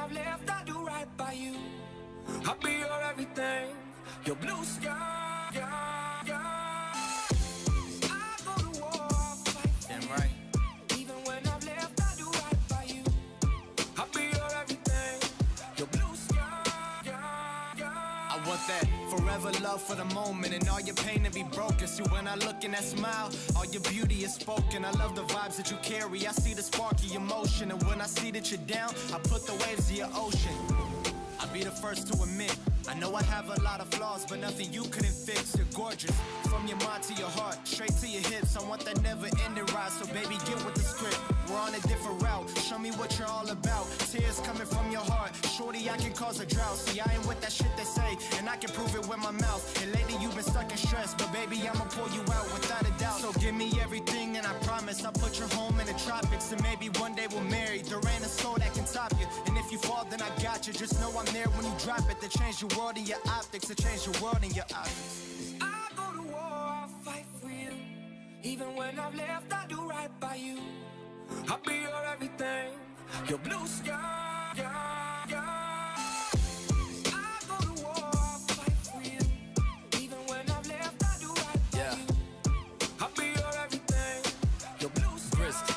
I've left, I do right by you. I'll be your everything, your blue sky. I go to war, I'll fight. Damn right. Even when I've left, I do right by you. I'll be your everything, your blue sky. I want that forever love for the moment, and all your pain to be broken. See, when I look in that smile, all your beauty is spoken. I love the vibes that you carry. I see the spark of your motion, and when I see that you're down, I put the waves of your ocean. I'll be the first to admit, I know I have a lot of flaws, but nothing you couldn't fix. You're gorgeous, from your mind to your heart, straight to your hips. I want that never-ending ride, so baby, get with the script. We're on a different route, show me what you're all about. Tears coming from your heart, shorty, I can cause a drought. See, I ain't with that shit they say, and I can prove it with my mouth. And lady, you've been stuck in stress, but baby, I'ma pull you out without a doubt. So give me everything, and I promise I'll put your home in the tropics. And maybe one day we'll marry, there ain't a soul that can top you. And if you fall, then I got you, just know I'm there when you drop it. To change your world and your optics, to change your world and your optics. I go to war, I'll fight for you. Even when I've left, I do right by you. I'll be your everything, your blue sky. I go to war, I'll fight for you. Even when I've left, I do right by you. I'll be your everything, your blue sky.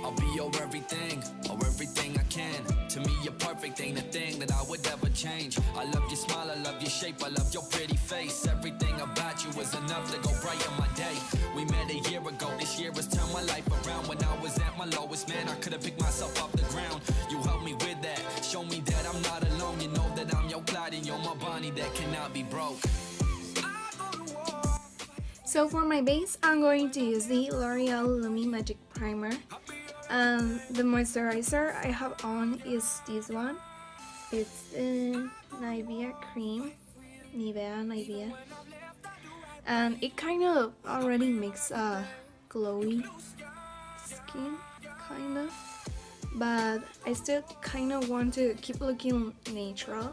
I'll be your everything, or everything I can. To me, you're perfect, ain't a thing that I would ever change. I love your smile, I love your shape, I love your pretty face. Everything about you was enough to go brighten my day. We met a year ago, this year has turned my life around. When I was at my lowest, man, I could've picked myself off the ground. You helped me with that, show me that I'm not alone. You know that I'm your Clyde and you're my Bonnie that cannot be broke. So for my base, I'm going to use the L'Oreal Lumi Magic Primer. The moisturizer I have on is this one. It's Nivea cream, Nivea, and it kind of already makes a glowy skin, kind of, but I still kind of want to keep looking natural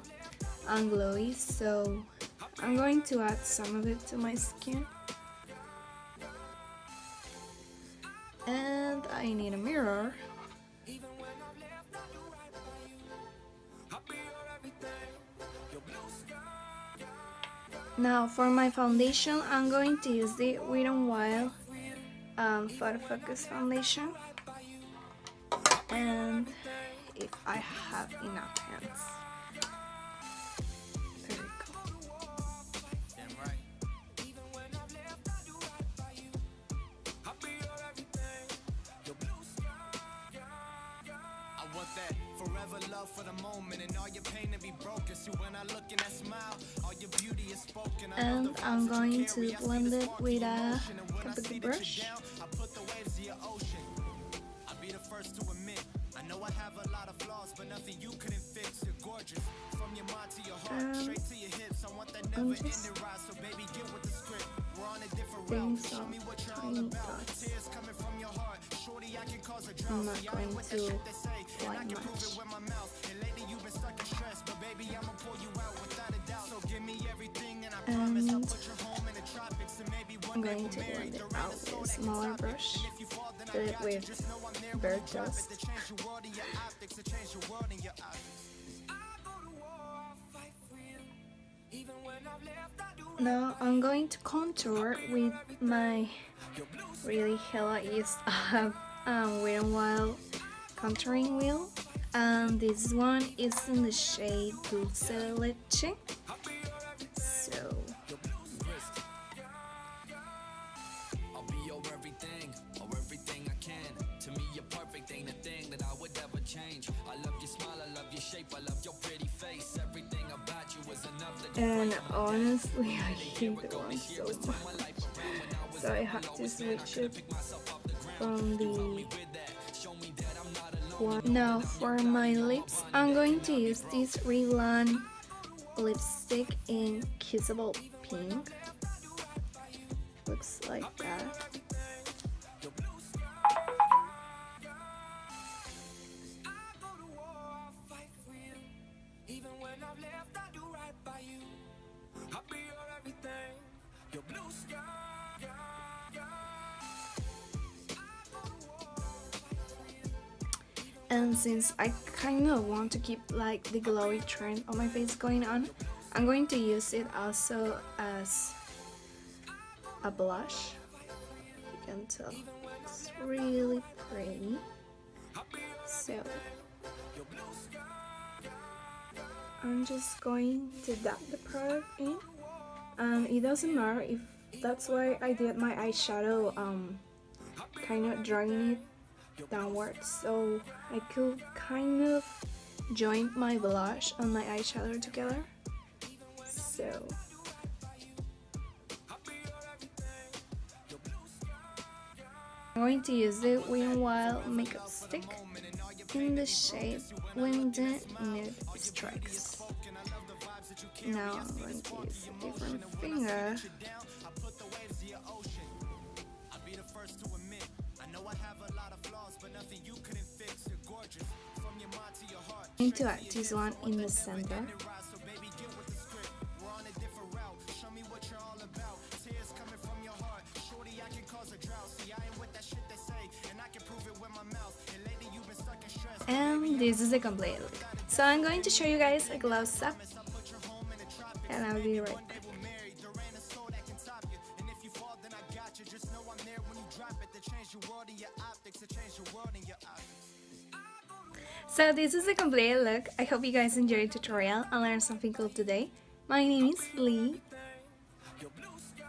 and glowy, so I'm going to add some of it to my skin. And I need a mirror. Now for my foundation, I'm going to use the Wet n Wild PHOTOFOCUS foundation. And if I have enough hands. There we go. That forever love for the moment, and all your pain to be broken. See, when I look in that smile, all your beauty is spoken. And I'm going to blend it with a capital brush. I put the waves of your ocean. I'll be the first to admit, I know I have a lot of flaws, but nothing you couldn't fix. You're gorgeous, from your mind to your heart, straight to your hips. I want that never-ending ride, so baby, get with the script. We're on a different route. Show me what you're all about. Tears coming from your heart, shorty, I can cause a drought. I'm not going to apply much. And I'm going to blend it out with a smaller brush, do it with bird dust. Now I'm going to contour with my really hella used Wet n Wild contouring wheel, and this one is in the shade Dulce Leche. So I'll be your everything, or everything I can. To me, you're perfect, ain't a thing that I would ever change. I love your smile, I love your shape, I love your pretty face. Everything about you is enough to. And honestly, I hate the one so much. So I have to switch it from the one. Now for my lips, I'm going to use this REVLON lipstick in Kissable Pink. Looks like that. And since I kind of want to keep like the glowy trend on my face going on, I'm going to use it also as a blush. You can tell it's really pretty. So I'm just going to dab the product in. It doesn't matter if that's why I did my eyeshadow kind of drawing it downwards, so I could kind of join my blush and my eyeshadow together. So I'm going to use the Wet n Wild makeup stick in the shade When the Nude Strikes. Now I'm going to use a different finger. I'm going to add this one in the center. And this is the complete look. So I'm going to show you guys a close up, and I'll be right back. So this is the complete look. I hope you guys enjoyed the tutorial and learned something cool today. My name is Lee,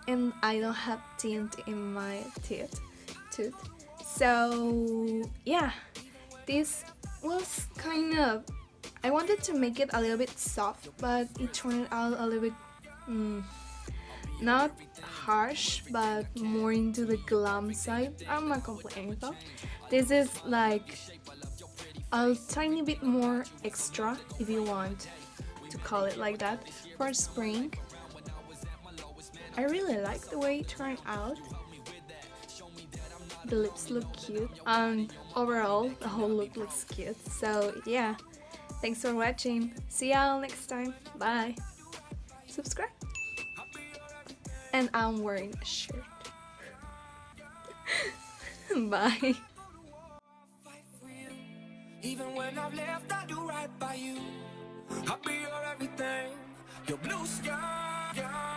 and I don't have tint in my tooth. So yeah, this was kind of, I wanted to make it a little bit soft, but it turned out a little bit not harsh, but more into the glam side. I'm not complaining though. This is like a tiny bit more extra, if you want to call it like that, for spring. I really like the way it turned out. The lips look cute, and overall the whole look looks cute. So yeah, thanks for watching. See y'all next time. Bye. Subscribe. And I'm wearing a shirt. Bye. Even when I've left, I do right by you. I'll be your everything, your blue sky.